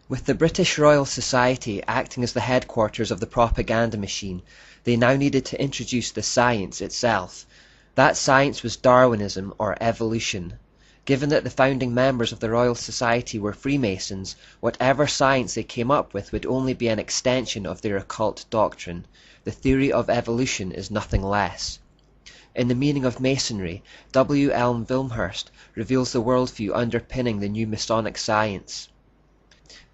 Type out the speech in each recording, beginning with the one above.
With the British Royal Society acting as the headquarters of the propaganda machine, they now needed to introduce the science itself. That science was Darwinism, or evolution. Given that the founding members of the Royal Society were Freemasons, whatever science they came up with would only be an extension of their occult doctrine. The theory of evolution is nothing less. In The Meaning of Masonry, W. Elm Wilmhurst reveals the worldview underpinning the new Masonic science.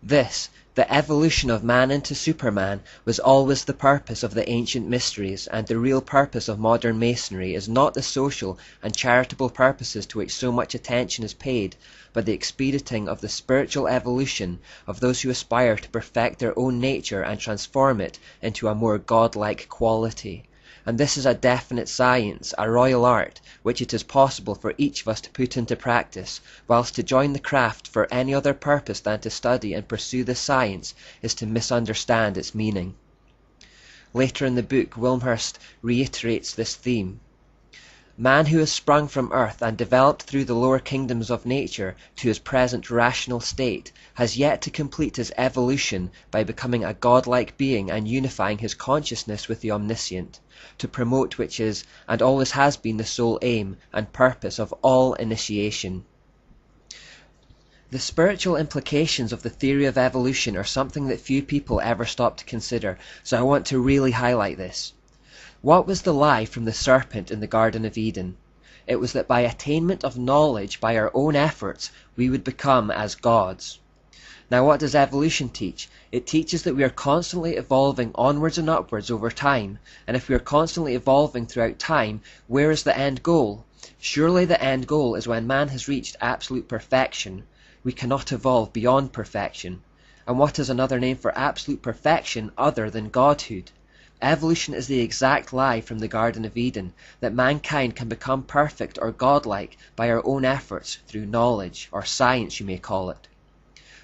This, the evolution of man into Superman, was always the purpose of the ancient mysteries, and the real purpose of modern Masonry is not the social and charitable purposes to which so much attention is paid, but the expediting of the spiritual evolution of those who aspire to perfect their own nature and transform it into a more godlike quality. And this is a definite science, a royal art, which it is possible for each of us to put into practice, whilst to join the craft for any other purpose than to study and pursue the science is to misunderstand its meaning. Later in the book, Wilmhurst reiterates this theme. Man who has sprung from earth and developed through the lower kingdoms of nature to his present rational state has yet to complete his evolution by becoming a godlike being and unifying his consciousness with the omniscient, to promote which is and always has been the sole aim and purpose of all initiation. The spiritual implications of the theory of evolution are something that few people ever stop to consider, so I want to really highlight this. What was the lie from the serpent in the Garden of Eden? It was that by attainment of knowledge by our own efforts, we would become as gods. Now what does evolution teach? It teaches that we are constantly evolving onwards and upwards over time, and if we are constantly evolving throughout time, where is the end goal? Surely the end goal is when man has reached absolute perfection. We cannot evolve beyond perfection. And what is another name for absolute perfection other than godhood? Evolution is the exact lie from the Garden of Eden, that mankind can become perfect or godlike by our own efforts through knowledge, or science you may call it.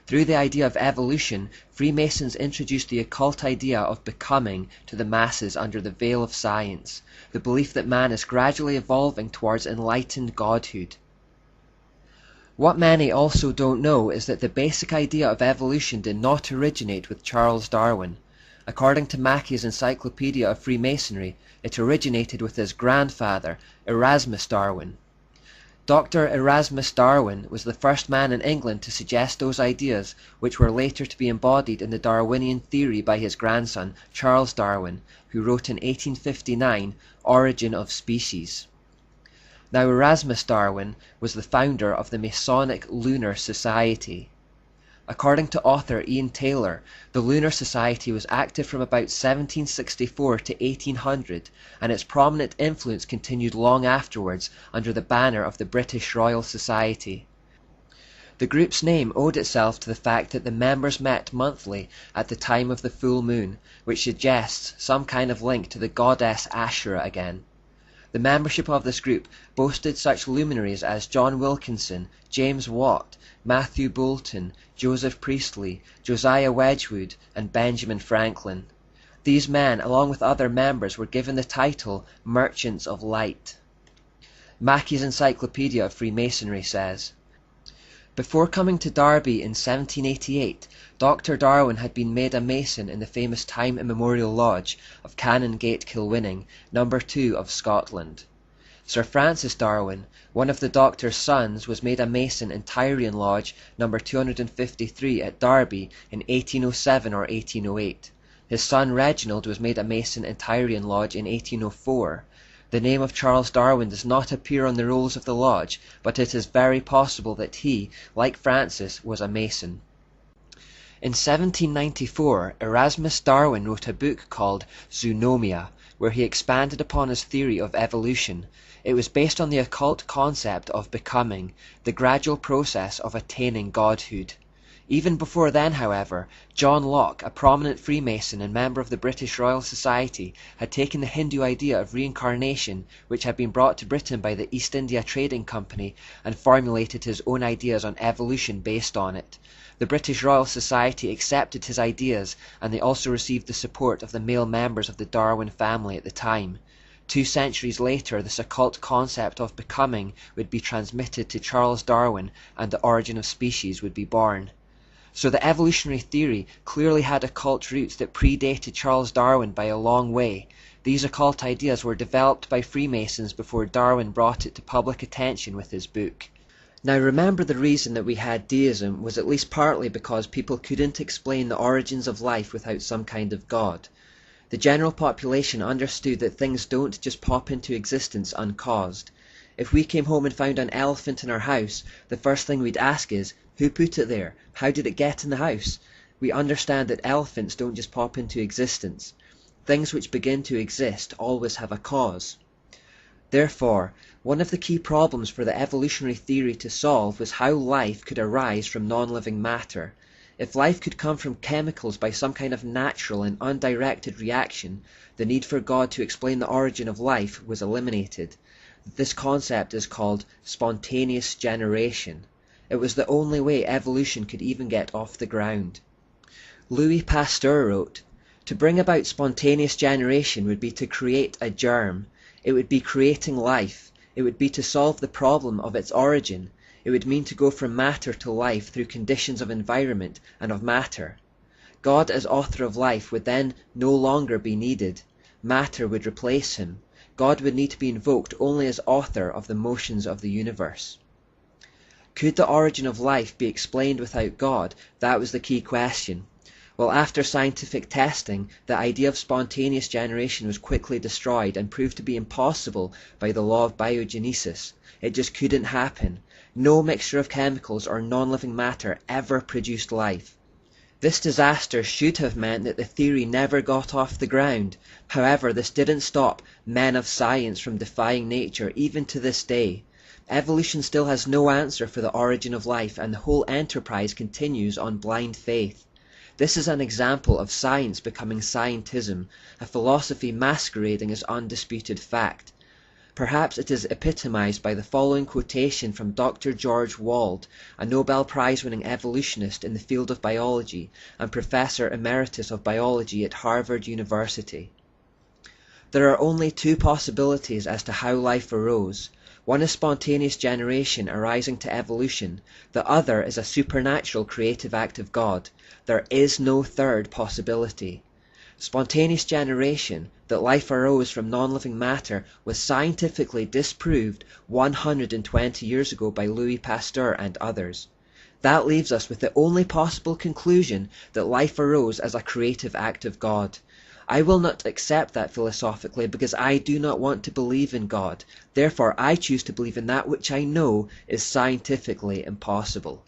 Through the idea of evolution, Freemasons introduced the occult idea of becoming to the masses under the veil of science, the belief that man is gradually evolving towards enlightened godhood. What many also don't know is that the basic idea of evolution did not originate with Charles Darwin. According to Mackey's Encyclopedia of Freemasonry, it originated with his grandfather, Erasmus Darwin. Dr. Erasmus Darwin was the first man in England to suggest those ideas, which were later to be embodied in the Darwinian theory by his grandson, Charles Darwin, who wrote in 1859, Origin of Species. Now Erasmus Darwin was the founder of the Masonic Lunar Society. According to author Ian Taylor, the Lunar Society was active from about 1764 to 1800, and its prominent influence continued long afterwards under the banner of the British Royal Society. The group's name owed itself to the fact that the members met monthly at the time of the full moon, which suggests some kind of link to the goddess Ashura again. The membership of this group boasted such luminaries as John Wilkinson, James Watt, Matthew Boulton, Joseph Priestley, Josiah Wedgwood, and Benjamin Franklin. These men, along with other members, were given the title Merchants of Light. Mackey's Encyclopedia of Freemasonry says, before coming to Derby in 1788, Dr. Darwin had been made a Mason in the famous time immemorial lodge of Canongate, Kilwinning, No. 2 of Scotland. Sir Francis Darwin, one of the doctor's sons, was made a Mason in Tyrian Lodge No. 253 at Derby in 1807 or 1808. His son Reginald was made a Mason in Tyrian Lodge in 1804. The name of Charles Darwin does not appear on the rolls of the lodge, but it is very possible that he, like Francis, was a Mason. In 1794, Erasmus Darwin wrote a book called Zoonomia, where he expanded upon his theory of evolution. It was based on the occult concept of becoming, the gradual process of attaining godhood. Even before then, however, John Locke, a prominent Freemason and member of the British Royal Society, had taken the Hindu idea of reincarnation, which had been brought to Britain by the East India Trading Company, and formulated his own ideas on evolution based on it. The British Royal Society accepted his ideas, and they also received the support of the male members of the Darwin family at the time. 2 centuries later, this occult concept of becoming would be transmitted to Charles Darwin, and the Origin of Species would be born. So the evolutionary theory clearly had occult roots that predated Charles Darwin by a long way. These occult ideas were developed by Freemasons before Darwin brought it to public attention with his book. Now remember, the reason that we had deism was at least partly because people couldn't explain the origins of life without some kind of God. The general population understood that things don't just pop into existence uncaused. If we came home and found an elephant in our house, the first thing we'd ask is, who put it there? How did it get in the house? We understand that elephants don't just pop into existence. Things which begin to exist always have a cause. Therefore, one of the key problems for the evolutionary theory to solve was how life could arise from non-living matter. If life could come from chemicals by some kind of natural and undirected reaction, the need for God to explain the origin of life was eliminated. This concept is called spontaneous generation. It was the only way evolution could even get off the ground. Louis Pasteur wrote, "To bring about spontaneous generation would be to create a germ. It would be creating life. It would be to solve the problem of its origin. It would mean to go from matter to life through conditions of environment and of matter. God as author of life would then no longer be needed. Matter would replace him. God would need to be invoked only as author of the motions of the universe." Could the origin of life be explained without God? That was the key question. Well, after scientific testing, the idea of spontaneous generation was quickly destroyed and proved to be impossible by the law of biogenesis. It just couldn't happen. No mixture of chemicals or non-living matter ever produced life. This disaster should have meant that the theory never got off the ground. However, this didn't stop men of science from defying nature even to this day. Evolution still has no answer for the origin of life, and the whole enterprise continues on blind faith. This is an example of science becoming scientism, a philosophy masquerading as undisputed fact. Perhaps it is epitomized by the following quotation from Dr. George Wald, a Nobel Prize-winning evolutionist in the field of biology and Professor Emeritus of Biology at Harvard University. "There are only two possibilities as to how life arose. One is spontaneous generation arising to evolution. The other is a supernatural creative act of God. There is no third possibility. Spontaneous generation, that life arose from non-living matter, was scientifically disproved 120 years ago by Louis Pasteur and others. That leaves us with the only possible conclusion that life arose as a creative act of God. I will not accept that philosophically because I do not want to believe in God. Therefore, I choose to believe in that which I know is scientifically impossible."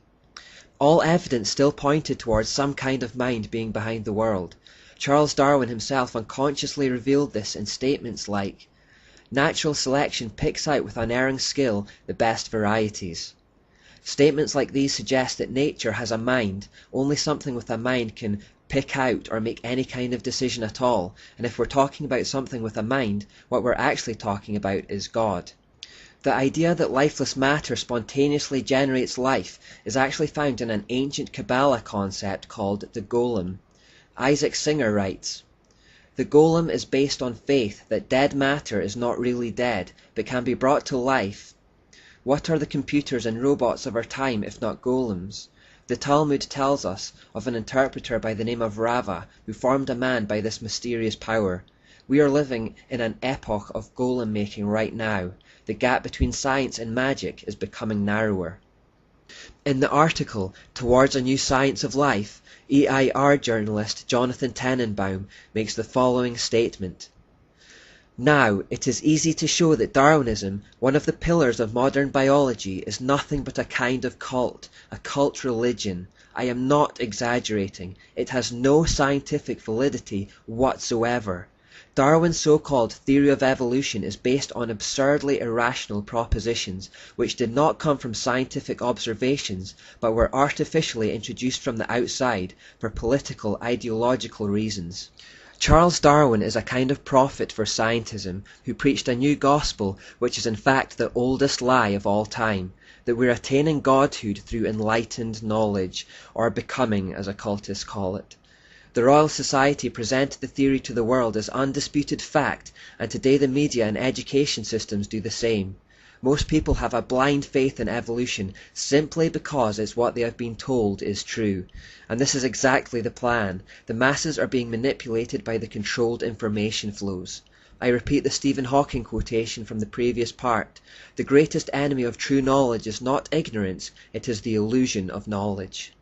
All evidence still pointed towards some kind of mind being behind the world. Charles Darwin himself unconsciously revealed this in statements like, "Natural selection picks out with unerring skill the best varieties." Statements like these suggest that nature has a mind. Only something with a mind can pick out or make any kind of decision at all, and if we're talking about something with a mind, what we're actually talking about is God. The idea that lifeless matter spontaneously generates life is actually found in an ancient Kabbalah concept called the golem. Isaac Singer writes, "The golem is based on faith that dead matter is not really dead, but can be brought to life. What are the computers and robots of our time if not golems? The Talmud tells us of an interpreter by the name of Rava who formed a man by this mysterious power. We are living in an epoch of golem making right now. The gap between science and magic is becoming narrower." In the article Towards a New Science of Life, EIR journalist Jonathan Tenenbaum makes the following statement. "Now, it is easy to show that Darwinism, one of the pillars of modern biology, is nothing but a kind of cult, a cult religion. I am not exaggerating. It has no scientific validity whatsoever. Darwin's so-called theory of evolution is based on absurdly irrational propositions, which did not come from scientific observations, but were artificially introduced from the outside for political, ideological reasons. Charles Darwin is a kind of prophet for scientism, who preached a new gospel which is in fact the oldest lie of all time, that we're attaining godhood through enlightened knowledge, or becoming, as occultists call it. The Royal Society presented the theory to the world as undisputed fact, and today the media and education systems do the same. Most people have a blind faith in evolution simply because it's what they have been told is true. And this is exactly the plan. The masses are being manipulated by the controlled information flows. I repeat the Stephen Hawking quotation from the previous part. The greatest enemy of true knowledge is not ignorance, it is the illusion of knowledge.